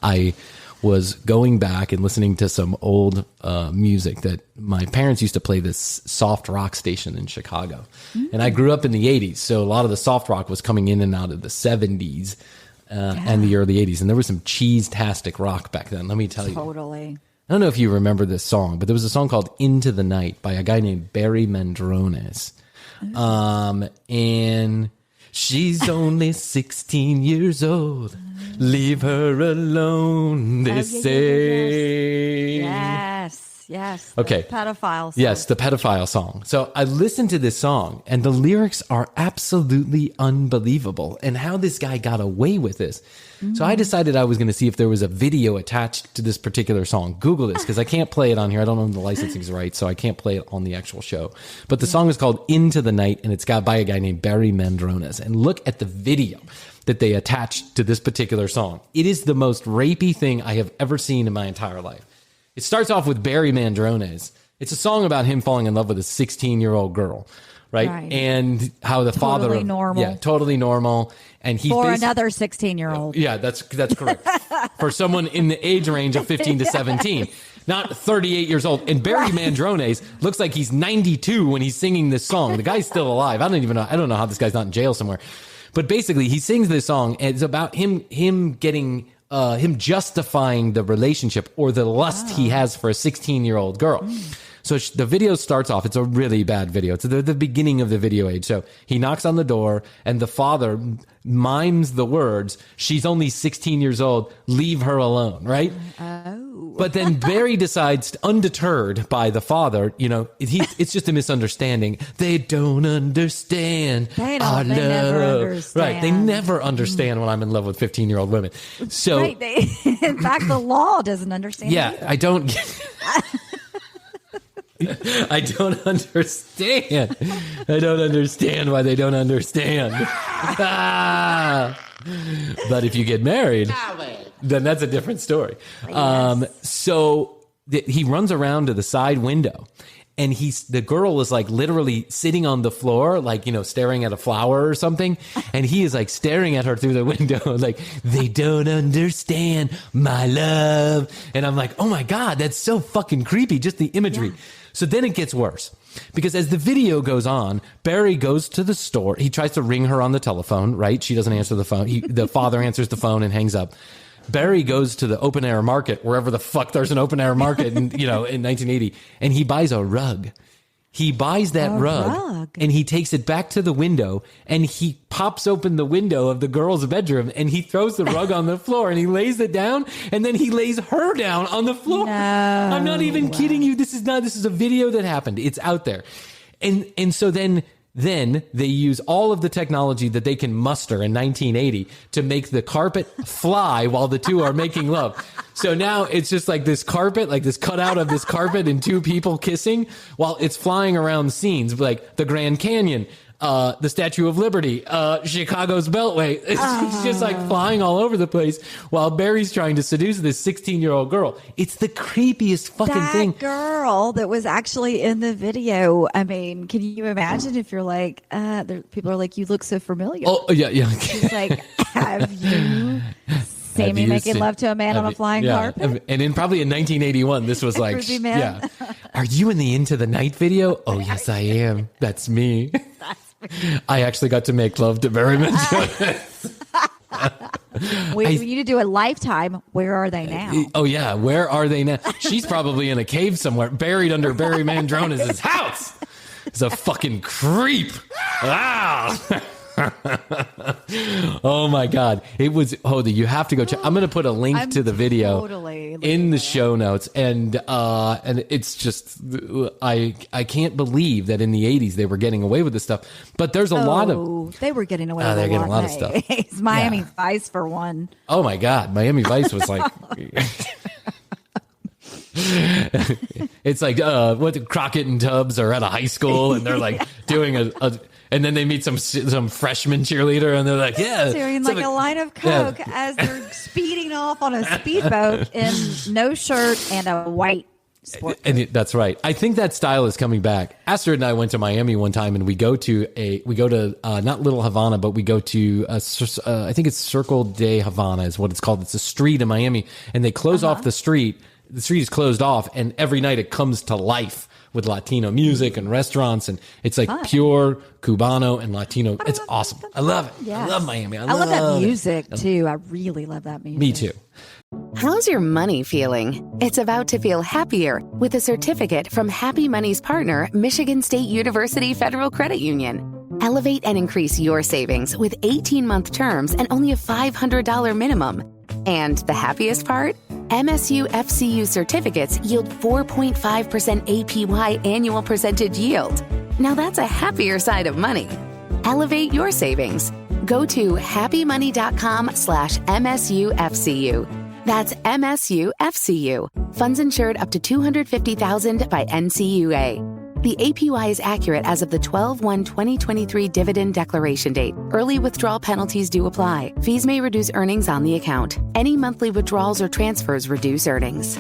I was going back and listening to some old music that my parents used to play, this soft rock station in Chicago. And I grew up in the 80s. So a lot of the soft rock was coming in and out of the 70s and the early 80s. And there was some cheese-tastic rock back then, let me tell you. Totally. I don't know if you remember this song, but there was a song called Into the Night by a guy named Barry Mandrones. And she's only 16 years old. Leave her alone, they say. Yes. Yes. Okay. The pedophile song. Yes, the pedophile song. So I listened to this song, and the lyrics are absolutely unbelievable, and how this guy got away with this. So I decided I was going to see if there was a video attached to this particular song. Google this, because I can't play it on here. I don't know if the licensing's right, so I can't play it on the actual show. But the song is called Into the Night, and it's got by a guy named Barry Mandrones. And look at the video that they attached to this particular song. It is the most rapey thing I have ever seen in my entire life. It starts off with Barry Mandrones. It's a song about him falling in love with a 16-year-old girl, right? And how the father... Totally normal. Yeah, totally normal. And he For another 16-year-old. Yeah, that's correct. For someone in the age range of 15 to 17. Not 38 years old. And Barry Mandrones looks like he's 92 when he's singing this song. The guy's still alive. I don't know how this guy's not in jail somewhere. But basically, he sings this song, and it's about him getting... him justifying the relationship or the lust he has for a 16-year-old girl. So the video starts off, it's a really bad video. It's the beginning of the video age. So he knocks on the door, and the father mimes the words, "She's only 16 years old, leave her alone," right? Oh. But then Barry decides, undeterred by the father, it's just a misunderstanding. They don't understand our love. They never understand. Right, they never understand when I'm in love with 15-year-old women. So, right, in fact, the law doesn't understand. Yeah, I don't... I don't understand. I don't understand why they don't understand. But if you get married, then that's a different story. So he runs around to the side window, and the girl is like literally sitting on the floor, like, staring at a flower or something. And he is like staring at her through the window, like, they don't understand my love. And I'm like, oh my God, that's so fucking creepy. Just the imagery. Yeah. So then it gets worse, because as the video goes on, Barry goes to the store. He tries to ring her on the telephone, right? She doesn't answer the phone. The father answers the phone and hangs up. Barry goes to the open air market, wherever the fuck there's an open air market in 1980, and he buys a rug. He buys that rug, and he takes it back to the window, and he pops open the window of the girl's bedroom, and he throws the rug on the floor, and he lays it down, and then he lays her down on the floor. No. I'm not even kidding you. This is a video that happened. It's out there. And so then they use all of the technology that they can muster in 1980 to make the carpet fly while the two are making love. So now it's just like this carpet, like this cutout of this carpet and two people kissing while it's flying around scenes like the Grand Canyon, the Statue of Liberty, Chicago's Beltway. It's just like flying all over the place while Barry's trying to seduce this 16-year-old girl. It's the creepiest fucking thing. That girl that was actually in the video. I mean, can you imagine if you're like, people are like, you look so familiar. Oh, yeah. She's like, have you seen me making love to a man on a flying carpet? And probably in 1981, this was like, yeah. Are you in the Into the Night video? Oh, yes, I am. That's me. I actually got to make love to Barry Mandrones. We need to do a Lifetime. Where are they now? Oh, yeah. Where are they now? She's probably in a cave somewhere, buried under Barry Mandrones' house. It's a fucking creep. Ah! Oh my God. It was Hoadley. You have to go check. I'm going to put a link to the video in the show notes. And it's just, I can't believe that in the 80s they were getting away with this stuff. But there's a lot of. They were getting away with a lot of stuff. It's Miami Vice for one. Oh my God. Miami Vice was like. It's like what Crockett and Tubbs are at a high school, and they're like doing and then they meet some freshman cheerleader, and they're like, doing like a line of coke as they're speeding off on a speedboat in no shirt and a white sport coat. And that's right. I think that style is coming back. Astrid and I went to Miami one time, and we go to not Little Havana, but we go to I think it's Circle de Havana is what it's called. It's a street in Miami, and they close off the street. The street is closed off, and every night it comes to life with Latino music and restaurants, and it's like pure Cubano and Latino. It's awesome. I love it. Yes. I love Miami. I love that music too. I really love that music. Me too. How's your money feeling? It's about to feel happier with a certificate from Happy Money's partner, Michigan State University Federal Credit Union. Elevate and increase your savings with 18-month terms and only a $500 minimum. And the happiest part? MSU FCU certificates yield 4.5% APY annual percentage yield. Now that's a happier side of money. Elevate your savings. Go to happymoney.com/MSUFCU. That's MSUFCU. Funds insured up to $250,000 by NCUA. The APY is accurate as of the 12/1/2023 dividend declaration date. Early withdrawal penalties do apply. Fees may reduce earnings on the account. Any monthly withdrawals or transfers reduce earnings.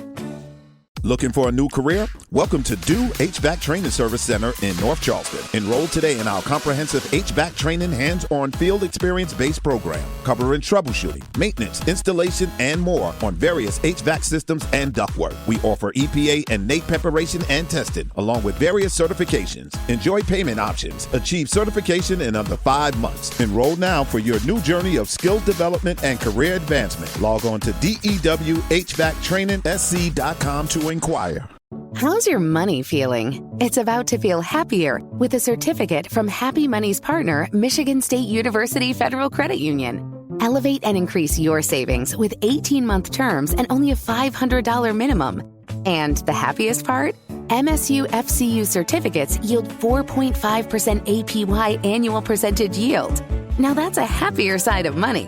Looking for a new career? Welcome to Do HVAC Training Service Center in North Charleston. Enroll today in our comprehensive HVAC training hands-on field experience-based program, covering troubleshooting, maintenance, installation, and more on various HVAC systems and ductwork. We offer EPA and NATE preparation and testing, along with various certifications. Enjoy payment options. Achieve certification in under 5 months. Enroll now for your new journey of skill development and career advancement. Log on to DEWHVACTrainingSC.com to inquire. How's your money feeling? It's about to feel happier with a certificate from Happy Money's partner, Michigan State University Federal Credit Union. Elevate and increase your savings with 18-month terms and only a $500 minimum. And the happiest part? MSU FCU certificates yield 4.5% APY annual percentage yield. Now that's a happier side of money.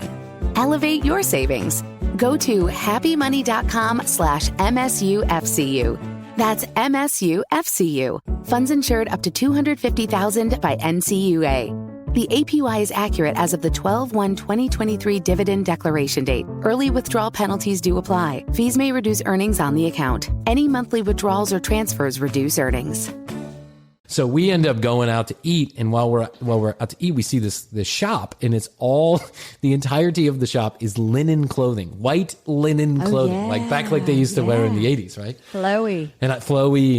Elevate your savings. Go to happymoney.com/MSUFCU. That's MSUFCU. Funds insured up to $250,000 by NCUA. The APY is accurate as of the 12/1/2023 dividend declaration date. Early withdrawal penalties do apply. Fees may reduce earnings on the account. Any monthly withdrawals or transfers reduce earnings. So we end up going out to eat, and while we're out to eat, we see this shop, and it's all, the entirety of the shop is linen clothing, white linen clothing, like they used to wear in the 80s, right? Flowy.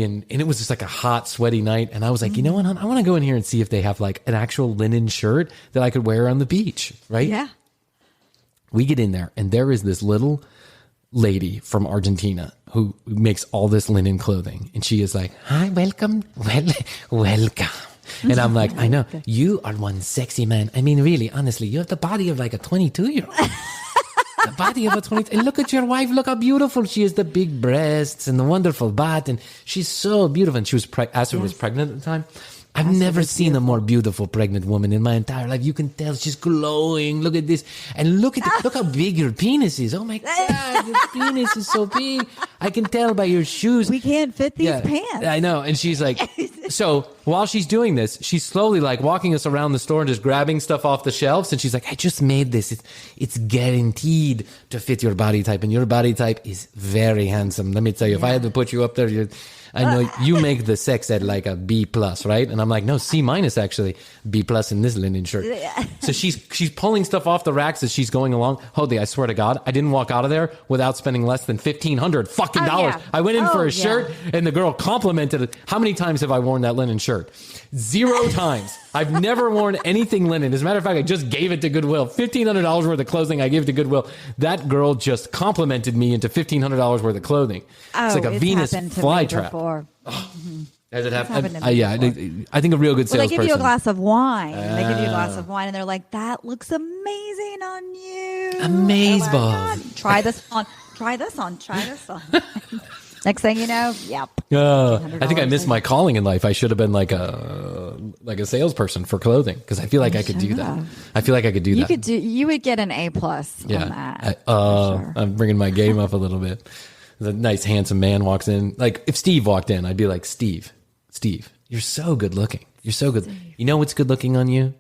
And it was just like a hot, sweaty night, and I was like, you know what, I want to go in here and see if they have like an actual linen shirt that I could wear on the beach, right? Yeah. We get in there, and there is this little lady from Argentina who makes all this linen clothing, and she is like, hi, welcome. And I'm like, I know, you are one sexy man. I mean, really, honestly, you have the body of like a 22-year-old. The body of a 22, and look at your wife, look how beautiful she is, the big breasts and the wonderful butt, and she's so beautiful. And she was Astrid was pregnant at the time. I've never seen a more beautiful pregnant woman in my entire life. You can tell she's glowing. Look at this. And look how big your penis is. Oh my God, your penis is so big. I can tell by your shoes. We can't fit these pants. I know. And she's like, so while she's doing this, she's slowly like walking us around the store and just grabbing stuff off the shelves. And she's like, I just made this. It's guaranteed to fit your body type. And your body type is very handsome. Let me tell you, if I had to put you up there, I know you make the sex at like a B+, right? And I'm like, no, C- actually, B+ in this linen shirt. So she's pulling stuff off the racks as she's going along. Hoadley, I swear to God, I didn't walk out of there without spending less than $1,500 fucking dollars. Yeah. I went in for a shirt, and the girl complimented it. How many times have I worn that linen shirt? 0 times. I've never worn anything linen. As a matter of fact, I just gave it to Goodwill. $1,500 worth of clothing I gave it to Goodwill. That girl just complimented me into $1,500 worth of clothing. It's like a Venus flytrap. Has it happened? Yeah, I think a real good salesperson. They give you a glass of wine. And they're like, that looks amazing on you. Amazing. Try this on. Next thing you know, yep. I think I missed my calling in life. I should have been like a salesperson for clothing, because I feel like I could do that. I feel like I could do that. You would get an A+ on that. Sure. I'm bringing my game up a little bit. The nice, handsome man walks in. Like if Steve walked in, I'd be like, Steve, you're so good looking. You're so good. Steve. You know what's good looking on you?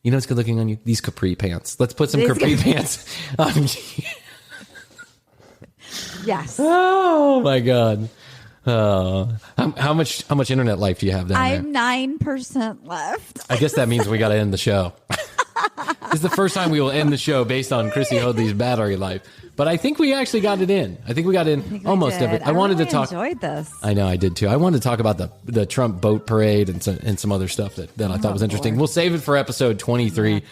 These capri pants. Let's put some capri pants on you. Yes. Oh my God. How much internet life do you have down there? I'm 9% left. I guess that means we got to end the show. This is the first time we will end the show based on Krissy Hoadley's battery life. But I think we actually got it in. I think we got in almost everything. I wanted to talk. Enjoyed this. I know, I did too. I wanted to talk about the Trump boat parade and some other stuff that I thought was interesting. We'll save it for episode 23.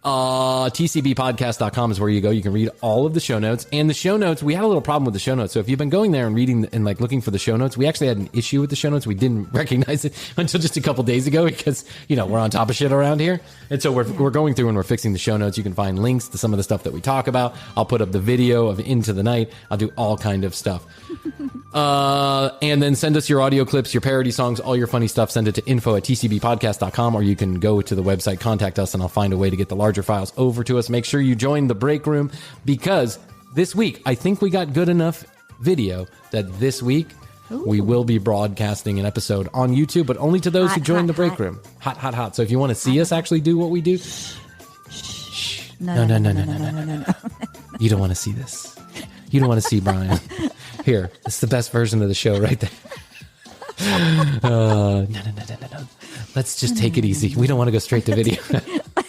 TCBpodcast.com is where you go. You can read all of the show notes. And the show notes, we had a little problem with the show notes. So if you've been going there and reading and like looking for the show notes, we actually had an issue with the show notes. We didn't recognize it until just a couple days ago because, you know, we're on top of shit around here. And so we're going through and we're fixing the show notes. You can find links to some of the stuff that we talk about. I'll put up the video of Into the Night. I'll do all kind of stuff. And then send us your audio clips, your parody songs, all your funny stuff. Send it to info@tcbpodcast.com, or you can go to the website, contact us, and I'll find a way to get the larger files over to us. Make sure you join the break room, because this week, I think we got good enough video that this week we will be broadcasting an episode on YouTube, but only to those who join the break room. Hot. So if you want to see us actually do what we do, no. You don't want to see this. You don't want to see Bryan. Here, it's the best version of the show right there. No. Let's just take it easy. We don't want to go straight to video.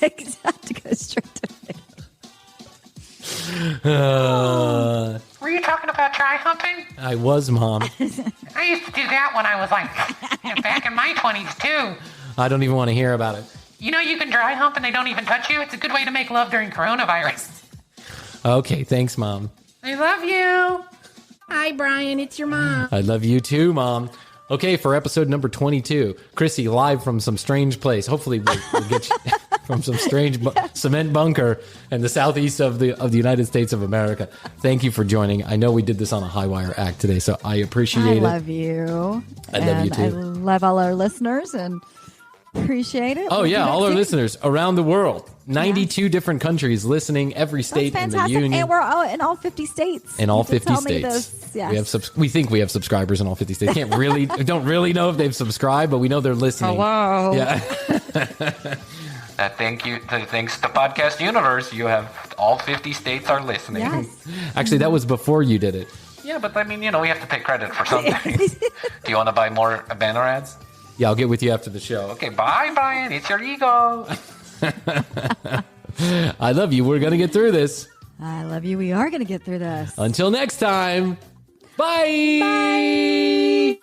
Exactly. Go straight to video. Were you talking about dry humping? I was, Mom. I used to do that when I was like back in my 20s too. I don't even want to hear about it. You know, you can dry hump and they don't even touch you. It's a good way to make love during coronavirus. Okay, thanks, Mom. I love you. Hi, Bryan. It's your mom. I love you too, Mom. Okay, for episode number 22, Krissy live from some strange place. Hopefully we'll get you from some strange cement bunker in the southeast of the United States of America. Thank you for joining. I know we did this on a high wire act today, so I appreciate it. I love you. I love you too. I love all our listeners and appreciate it. Oh, yeah, all our listeners around the world. 92 different countries listening, every state in the union. And we're all in all 50 states. In all 50 states. Those, yes. We think we have subscribers in all 50 states. Don't really know if they've subscribed, but we know they're listening. Hello. Yeah. Thanks to Podcast Universe, you have all 50 states are listening. Yes. Actually, that was before you did it. Yeah, but I mean, you know, we have to take credit for something. Do you want to buy more banner ads? Yeah, I'll get with you after the show. Okay, bye, Bryan. It's your ego. I love you. We're going to get through this. I love you. We are going to get through this. Until next time. Bye.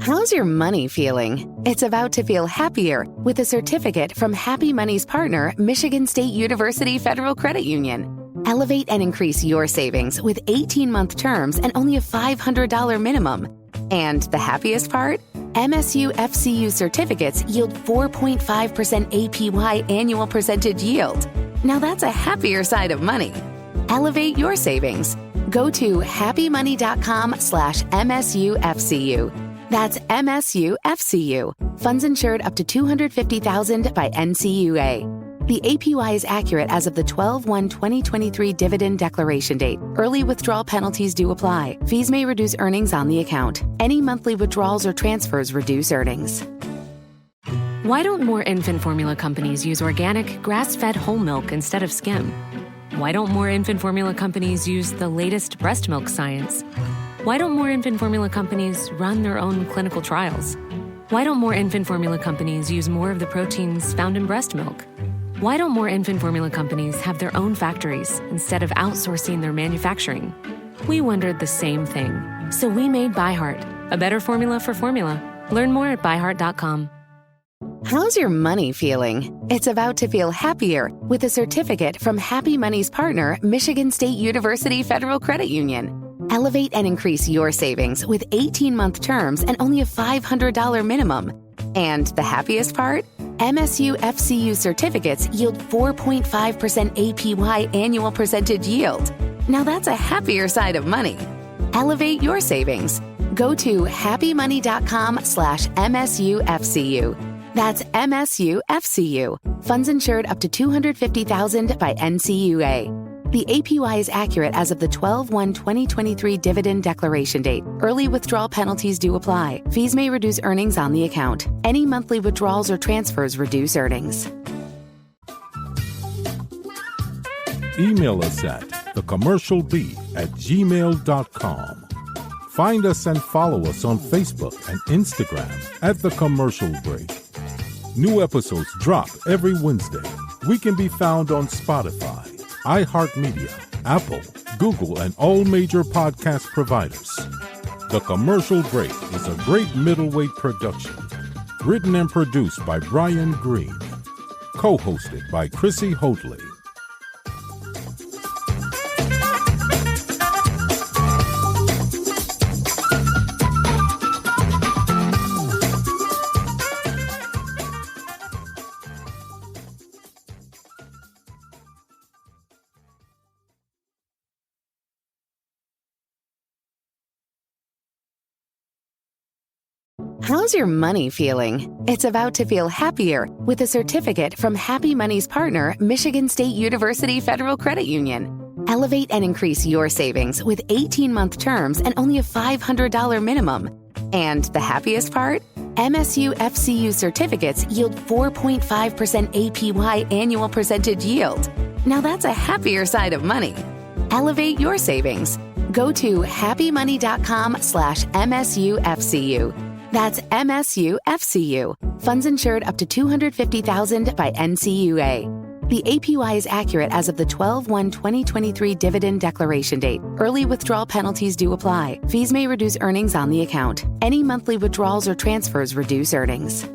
How's your money feeling? It's about to feel happier with a certificate from Happy Money's partner, Michigan State University Federal Credit Union. Elevate and increase your savings with 18-month terms and only a $500 minimum. And the happiest part? MSU FCU certificates yield 4.5% APY annual percentage yield. Now that's a happier side of money. Elevate your savings. Go to happymoney.com/MSUFCU. That's MSUFCU. Funds insured up to $250,000 by NCUA. The APY is accurate as of the 12/1/2023 dividend declaration date. Early withdrawal penalties do apply. Fees may reduce earnings on the account. Any monthly withdrawals or transfers reduce earnings. Why don't more infant formula companies use organic, grass-fed whole milk instead of skim? Why don't more infant formula companies use the latest breast milk science? Why don't more infant formula companies run their own clinical trials? Why don't more infant formula companies use more of the proteins found in breast milk? Why don't more infant formula companies have their own factories instead of outsourcing their manufacturing? We wondered the same thing. So we made ByHeart, a better formula for formula. Learn more at byheart.com. How's your money feeling? It's about to feel happier with a certificate from Happy Money's partner, Michigan State University Federal Credit Union. Elevate and increase your savings with 18-month terms and only a $500 minimum. And the happiest part? MSU FCU certificates yield 4.5% APY annual percentage yield. Now that's a happier side of money. Elevate your savings. Go to happymoney.com/MSUFCU. That's MSUFCU. Funds insured up to $250,000 by NCUA. The APY is accurate as of the 12/1/2023 dividend declaration date. Early withdrawal penalties do apply. Fees may reduce earnings on the account. Any monthly withdrawals or transfers reduce earnings. Email us at thecommercialbeat@gmail.com. Find us and follow us on Facebook and Instagram at The Commercial Break. New episodes drop every Wednesday. We can be found on Spotify, iHeartMedia, Apple, Google, and all major podcast providers. The Commercial Break is a great middleweight production, written and produced by Brian Green. co-hosted by Krissy Hoadley. How's your money feeling? It's about to feel happier with a certificate from Happy Money's partner, Michigan State University Federal Credit Union. Elevate and increase your savings with 18-month terms and only a $500 minimum. And the happiest part? MSU FCU certificates yield 4.5% APY annual percentage yield. Now that's a happier side of money. Elevate your savings. Go to happymoney.com/MSUFCU. That's MSUFCU. Funds insured up to $250,000 by NCUA. The APY is accurate as of the 12/1/2023 dividend declaration date. Early withdrawal penalties do apply. Fees may reduce earnings on the account. Any monthly withdrawals or transfers reduce earnings.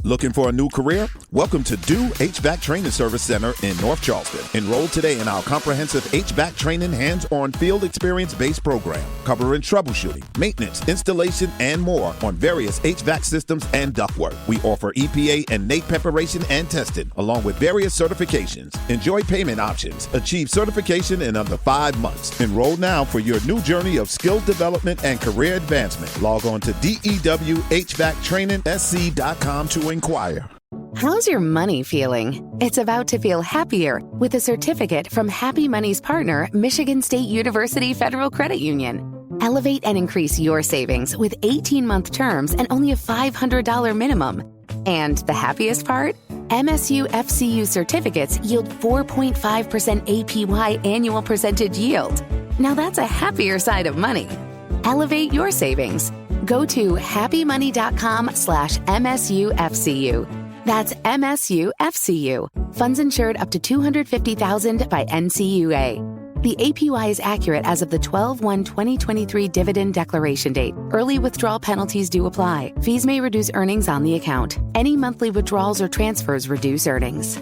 Looking for a new career? Welcome to Do HVAC Training Service Center in North Charleston. Enroll today in our comprehensive HVAC training hands-on field experience-based program, covering troubleshooting, maintenance, installation, and more on various HVAC systems and ductwork. We offer EPA and NAEP preparation and testing, along with various certifications. Enjoy payment options. Achieve certification in under 5 months. Enroll now for your new journey of skill development and career advancement. Log on to DEWHVACTrainingSC.com to inquire. How's your money feeling? It's about to feel happier with a certificate from Happy Money's partner, Michigan State University Federal Credit Union. Elevate and increase your savings with 18-month terms and only a $500 minimum. And the happiest part? MSU FCU certificates yield 4.5% APY annual percentage yield. Now that's a happier side of money. Elevate your savings. Go to happymoney.com/MSUFCU. That's MSUFCU. Funds insured up to $250,000 by NCUA. The APY is accurate as of the 12/1/2023 dividend declaration date. Early withdrawal penalties do apply. Fees may reduce earnings on the account. Any monthly withdrawals or transfers reduce earnings.